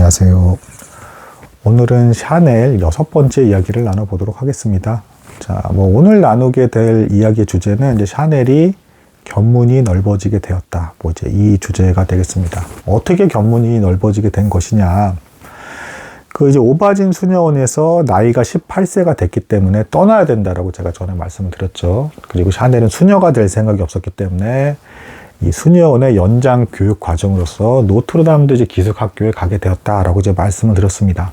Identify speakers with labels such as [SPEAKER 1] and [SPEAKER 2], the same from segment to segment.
[SPEAKER 1] 안녕하세요. 오늘은 샤넬 6번째 이야기를 나눠보도록 하겠습니다. 자, 오늘 나누게 될 이야기의 주제는 이제 샤넬이 견문이 넓어지게 되었다. 이제 이 주제가 되겠습니다. 어떻게 견문이 넓어지게 된 것이냐. 이제 오바진 수녀원에서 나이가 18세가 됐기 때문에 떠나야 된다라고 제가 전에 말씀을 드렸죠. 그리고 샤넬은 수녀가 될 생각이 없었기 때문에 이 수녀원의 연장 교육 과정으로서 노트르담드 기숙학교에 가게 되었다라고 이제 말씀을 드렸습니다.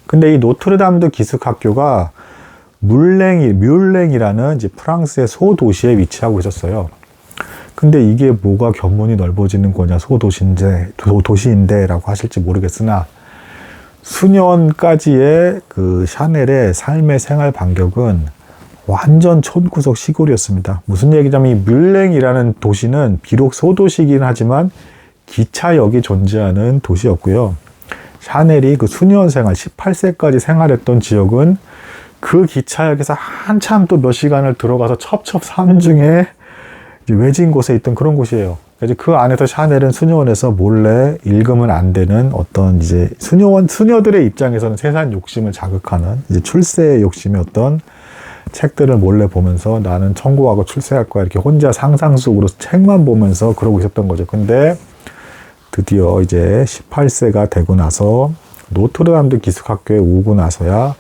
[SPEAKER 1] 근데 이 노트르담드 기숙학교가 뮬랭이라는 이제 프랑스의 소도시에 위치하고 있었어요. 근데 이게 뭐가 견문이 넓어지는 거냐, 도시인데라고 하실지 모르겠으나 수년까지의 그 샤넬의 삶의 생활 반경은 완전 촌구석 시골이었습니다. 무슨 얘기냐면 이 뮬랭이라는 도시는 비록 소도시이긴 하지만 기차역이 존재하는 도시였고요. 샤넬이 그 수년 생활, 18세까지 생활했던 지역은 그 기차역에서 한참 또 몇 시간을 들어가서 첩첩산중에 외진 곳에 있던 그런 곳이에요. 그 안에서 샤넬은 수녀원에서 몰래 읽으면 안 되는 어떤 이제 수녀들의 입장에서는 세상 욕심을 자극하는 이제 출세의 욕심이 어떤 책들을 몰래 보면서 나는 천국하고 출세할 거야 이렇게 혼자 상상 속으로 책만 보면서 그러고 있었던 거죠. 근데 드디어 이제 18세가 되고 나서 노트르담드 기숙학교에 오고 나서야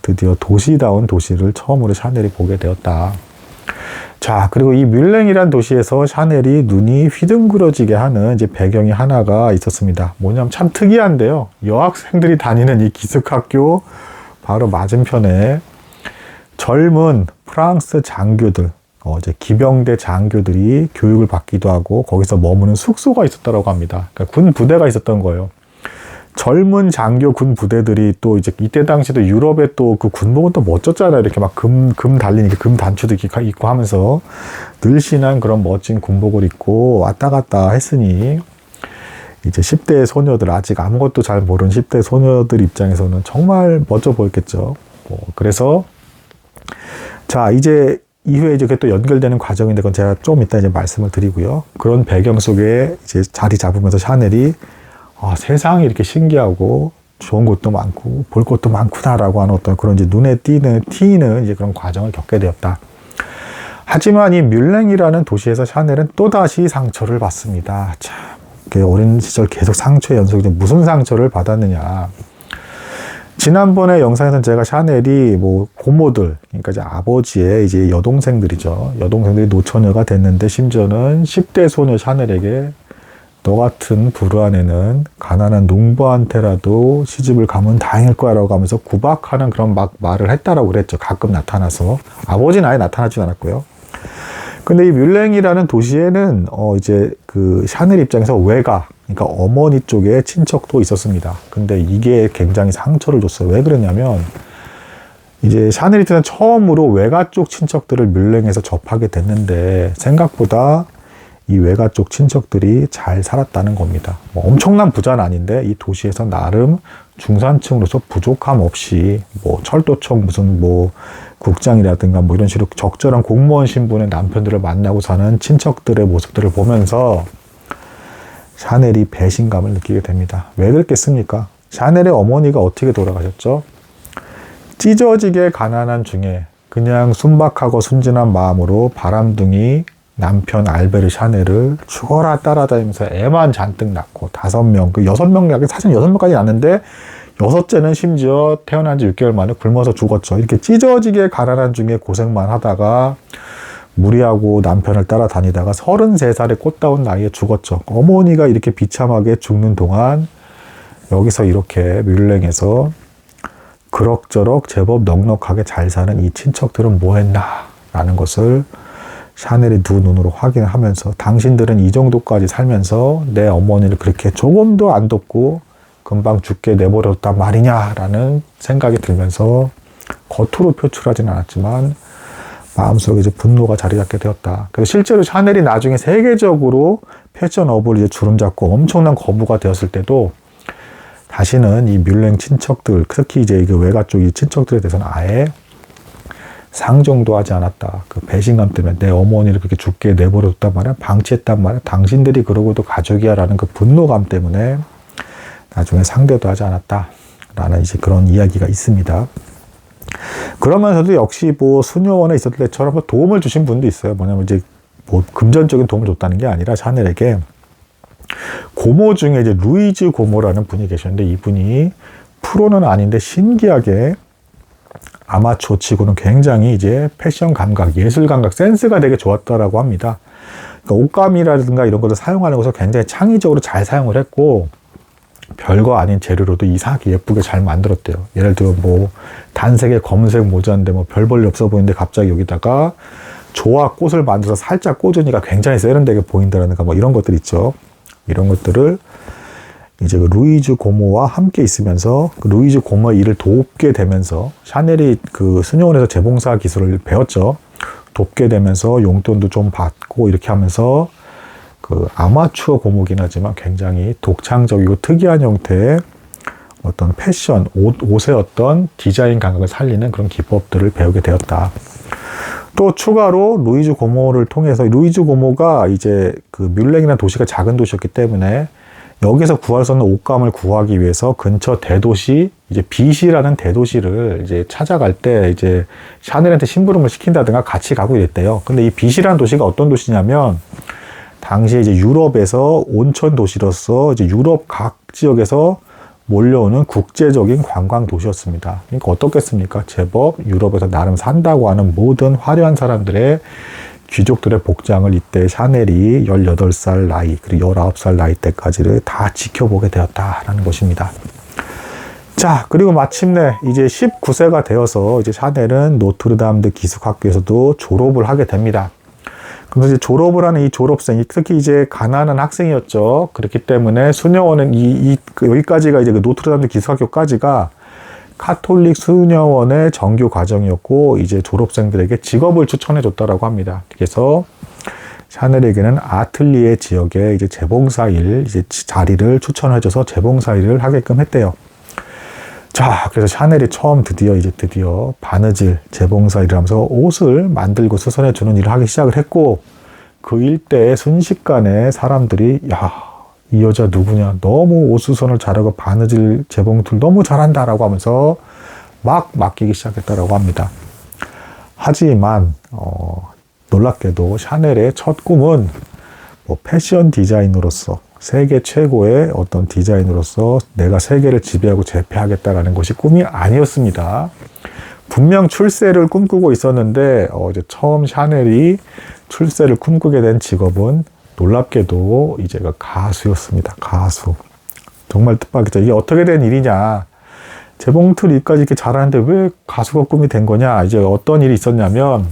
[SPEAKER 1] 드디어 도시다운 도시를 처음으로 샤넬이 보게 되었다. 자, 그리고 이 뮬랭이란 도시에서 샤넬이 눈이 휘둥그러지게 하는 이제 배경이 하나가 있었습니다. 뭐냐면 참 특이한데요. 여학생들이 다니는 이 기숙학교 바로 맞은편에 젊은 프랑스 장교들, 이제 기병대 장교들이 교육을 받기도 하고 거기서 머무는 숙소가 있었다고 합니다. 그러니까 군 부대가 있었던 거예요. 젊은 장교 군 부대들이 또 이제 이때 당시도 유럽에 또 그 군복은 또 멋졌잖아요. 이렇게 막 금 달린 금 단추도 있고 하면서 늘씬한 그런 멋진 군복을 입고 왔다 갔다 했으니 이제 10대 소녀들, 아직 아무것도 잘 모르는 10대 소녀들 입장에서는 정말 멋져 보였겠죠. 그래서 자, 이제 이후에 이제 그게 또 연결되는 과정인데 그건 제가 좀 이따 이제 말씀을 드리고요. 그런 배경 속에 이제 자리 잡으면서 샤넬이 세상이 이렇게 신기하고 좋은 것도 많고 볼 것도 많구나라고 하는 어떤 그런 이제 눈에 띄는 이제 그런 과정을 겪게 되었다. 하지만 이 뮬랭이라는 도시에서 샤넬은 또다시 상처를 받습니다. 참, 어린 시절 계속 상처의 연속이죠. 무슨 상처를 받았느냐. 지난번에 영상에서는 제가 샤넬이 고모들, 그러니까 이제 아버지의 이제 여동생들이죠. 여동생들이 노처녀가 됐는데 심지어는 10대 소녀 샤넬에게 너 같은 불우한 애는 가난한 농부한테라도 시집을 가면 다행일 거야 라고 하면서 구박하는 그런 말을 했다라고 그랬죠. 가끔 나타나서. 아버지는 아예 나타나지 않았고요. 근데 이 뮬랭이라는 도시에는 이제 그 샤넬 입장에서 외가, 그러니까 어머니 쪽에 친척도 있었습니다. 근데 이게 굉장히 상처를 줬어요. 왜 그러냐면 이제 샤넬이 처음으로 외가 쪽 친척들을 뮬랭에서 접하게 됐는데 생각보다 이 외가 쪽 친척들이 잘 살았다는 겁니다. 엄청난 부자는 아닌데 이 도시에서 나름 중산층으로서 부족함 없이 철도청 무슨 국장이라든가 이런 식으로 적절한 공무원 신분의 남편들을 만나고 사는 친척들의 모습들을 보면서 샤넬이 배신감을 느끼게 됩니다. 왜 그랬겠습니까? 샤넬의 어머니가 어떻게 돌아가셨죠? 찢어지게 가난한 중에 그냥 순박하고 순진한 마음으로 바람둥이 남편 알베르 샤넬을 죽어라 따라다니면서 애만 잔뜩 낳고 5명, 6명, 사실 6명까지 낳았는데 6째는 심지어 태어난 지 6개월 만에 굶어서 죽었죠. 이렇게 찢어지게 가난한 중에 고생만 하다가 무리하고 남편을 따라다니다가 33살의 꽃다운 나이에 죽었죠. 어머니가 이렇게 비참하게 죽는 동안 여기서 이렇게 뮬랭에서 그럭저럭 제법 넉넉하게 잘 사는 이 친척들은 뭐 했나 라는 것을 샤넬이 두 눈으로 확인을 하면서 당신들은 이 정도까지 살면서 내 어머니를 그렇게 조금도 안 돕고 금방 죽게 내버렸단 말이냐라는 생각이 들면서 겉으로 표출하지는 않았지만 마음속에 이제 분노가 자리 잡게 되었다. 그래서 실제로 샤넬이 나중에 세계적으로 패션업을 이제 주름잡고 엄청난 거부가 되었을 때도 다시는 이 뮬랭 친척들, 특히 이제 외가 쪽 이 친척들에 대해서는 아예 상종도 하지 않았다. 그 배신감 때문에 내 어머니를 그렇게 죽게 내버려뒀단 말이야. 방치했단 말이야. 당신들이 그러고도 가족이야 라는 그 분노감 때문에 나중에 상대도 하지 않았다라는 이제 그런 이야기가 있습니다. 그러면서도 역시 뭐 수녀원에 있었을 때처럼 뭐 도움을 주신 분도 있어요. 뭐냐면 이제 뭐 금전적인 도움을 줬다는 게 아니라 샤넬에게 고모 중에 이제 루이즈 고모라는 분이 계셨는데, 이분이 프로는 아닌데 신기하게 아마추어 치고는 굉장히 이제 패션 감각, 예술 감각, 센스가 되게 좋았다라고 합니다. 그러니까 옷감이라든가 이런 것을 사용하는 것을 굉장히 창의적으로 잘 사용을 했고, 별거 아닌 재료로도 이상하게 예쁘게 잘 만들었대요. 예를 들어 뭐 단색의 검은색 모자인데 뭐 별 볼일 없어 보이는데 갑자기 여기다가 조화 꽃을 만들어서 살짝 꽂으니까 굉장히 세련되게 보인다라든가 뭐 이런 것들 있죠. 이런 것들을 이제 그 루이즈 고모와 함께 있으면서 그 루이즈 고모의 일을 돕게 되면서, 샤넬이 그 수녀원에서 재봉사 기술을 배웠죠. 돕게 되면서 용돈도 좀 받고 이렇게 하면서 그 아마추어 고모긴 하지만 굉장히 독창적이고 특이한 형태의 어떤 패션, 옷의 어떤 디자인 감각을 살리는 그런 기법들을 배우게 되었다. 또 추가로 루이즈 고모를 통해서, 루이즈 고모가 이제 그 뮬랭이라는 도시가 작은 도시였기 때문에 여기서 구할 수 없는 옷감을 구하기 위해서 근처 대도시, 이제 비시라는 대도시를 이제 찾아갈 때 이제 샤넬한테 심부름을 시킨다든가 같이 가고 이랬대요. 근데 이 비시라는 도시가 어떤 도시냐면, 당시에 이제 유럽에서 온천 도시로서 이제 유럽 각 지역에서 몰려오는 국제적인 관광 도시였습니다. 그러니까 어떻겠습니까? 제법 유럽에서 나름 산다고 하는 모든 화려한 사람들의, 귀족들의 복장을 이때 샤넬이 18살 나이, 그리고 19살 나이 때까지를 다 지켜보게 되었다라는 것입니다. 자, 그리고 마침내 이제 19세가 되어서 이제 샤넬은 노트르담드 기숙학교에서도 졸업을 하게 됩니다. 그래서 이제 졸업을 하는 이 졸업생이 특히 이제 가난한 학생이었죠. 그렇기 때문에 수녀원은 여기까지가 이제 그 노트르담드 기숙학교까지가 카톨릭 수녀원의 정규 과정이었고, 이제 졸업생들에게 직업을 추천해 줬다라고 합니다. 그래서 샤넬에게는 아틀리에 지역에 이제 재봉사일 이제 자리를 추천해 줘서 재봉사일을 하게끔 했대요. 자, 그래서 샤넬이 드디어 바느질 재봉사일을 하면서 옷을 만들고 수선해 주는 일을 하기 시작을 했고, 그 일대에 순식간에 사람들이 이 여자 누구냐, 너무 옷 수선을 잘하고 바느질 재봉틀 너무 잘한다라고 하면서 막 맡기기 시작했다라고 합니다. 하지만 놀랍게도 샤넬의 첫 꿈은 뭐 패션 디자이너로서, 세계 최고의 어떤 디자이너로서 내가 세계를 지배하고 제패하겠다라는 것이 꿈이 아니었습니다. 분명 출세를 꿈꾸고 있었는데 이제 처음 샤넬이 출세를 꿈꾸게 된 직업은 놀랍게도 이제 가수였습니다. 가수. 정말 뜻밖이죠. 이게 어떻게 된 일이냐. 재봉틀 일까지 이렇게 잘하는데 왜 가수가 꿈이 된 거냐. 이제 어떤 일이 있었냐면,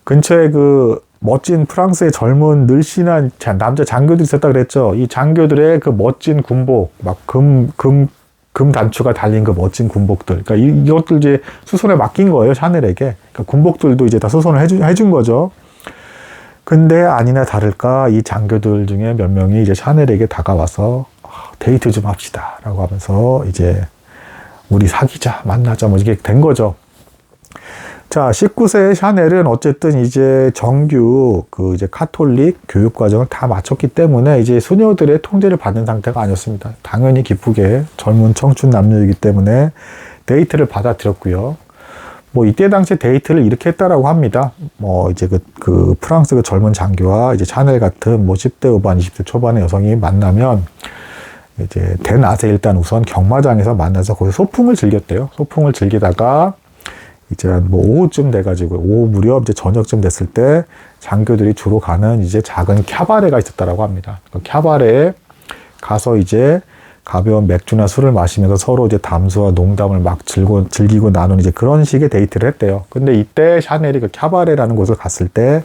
[SPEAKER 1] 근처에 그 멋진 프랑스의 젊은 늘씬한 남자 장교들이 있었다 그랬죠. 이 장교들의 그 멋진 군복, 막 금 단추가 달린 그 멋진 군복들. 그러니까 이것들 이제 수선에 맡긴 거예요, 샤넬에게. 그러니까 군복들도 이제 다 수선을 해준 거죠. 근데 아니나 다를까 이 장교들 중에 몇 명이 이제 샤넬에게 다가와서 데이트 좀 합시다 라고 하면서 이제 우리 사귀자, 만나자, 뭐 이게 된 거죠. 자, 19세의 샤넬은 어쨌든 이제 정규 그 이제 카톨릭 교육 과정을 다 마쳤기 때문에 이제 수녀들의 통제를 받는 상태가 아니었습니다. 당연히 기쁘게 젊은 청춘 남녀이기 때문에 데이트를 받아들였고요. 뭐 이때 당시에 데이트를 이렇게 했다라고 합니다. 뭐 이제 그 프랑스 그 젊은 장교와 이제 샤넬 같은 뭐 10대 후반, 20대 초반의 여성이 만나면 이제 대낮에 일단 우선 경마장에서 만나서 거기서 소풍을 즐겼대요. 소풍을 즐기다가 이제 뭐 오후쯤 돼가지고 오후 무렵 이제 저녁쯤 됐을 때 장교들이 주로 가는 이제 작은 캬바레가 있었다라고 합니다. 그 캬바레에 가서 이제 가벼운 맥주나 술을 마시면서 서로 이제 담소와 농담을 막 즐기고 나눈 이제 그런 식의 데이트를 했대요. 근데 이때 샤넬이 그 캬바레라는 곳을 갔을 때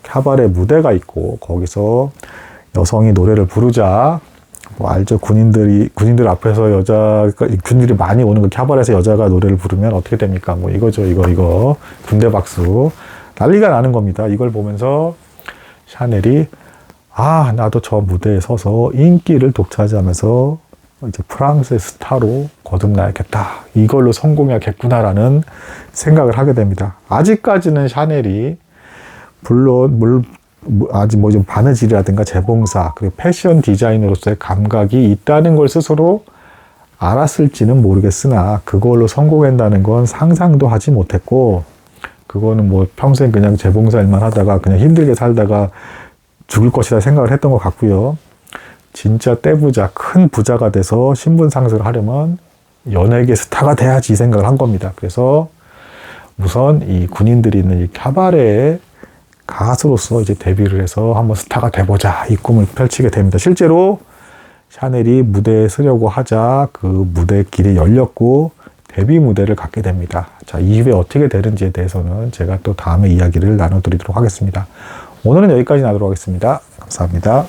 [SPEAKER 1] 캬바레 무대가 있고 거기서 여성이 노래를 부르자, 뭐 알죠? 군인들 앞에서 군인들이 많이 오는 그 캬바레에서 여자가 노래를 부르면 어떻게 됩니까? 뭐 이거죠, 이거. 군대 박수. 난리가 나는 겁니다. 이걸 보면서 샤넬이 나도 저 무대에 서서 인기를 독차지하면서 이제 프랑스의 스타로 거듭나야겠다. 이걸로 성공해야겠구나라는 생각을 하게 됩니다. 아직까지는 샤넬이 물론 아직 뭐 좀 바느질이라든가 재봉사 그리고 패션 디자이너로서의 감각이 있다는 걸 스스로 알았을지는 모르겠으나 그걸로 성공한다는 건 상상도 하지 못했고, 그거는 뭐 평생 그냥 재봉사 일만 하다가 그냥 힘들게 살다가 죽을 것이다 생각을 했던 것 같고요. 진짜 떼부자, 큰 부자가 돼서 신분 상승을 하려면 연예계 스타가 돼야지 이 생각을 한 겁니다. 그래서 우선 이 군인들이 있는 이 캬바레의 가수로서 이제 데뷔를 해서 한번 스타가 돼보자 이 꿈을 펼치게 됩니다. 실제로 샤넬이 무대에 서려고 하자 그 무대 길이 열렸고 데뷔 무대를 갖게 됩니다. 자, 이후에 어떻게 되는지에 대해서는 제가 또 다음에 이야기를 나눠드리도록 하겠습니다. 오늘은 여기까지 나도록 하겠습니다. 감사합니다.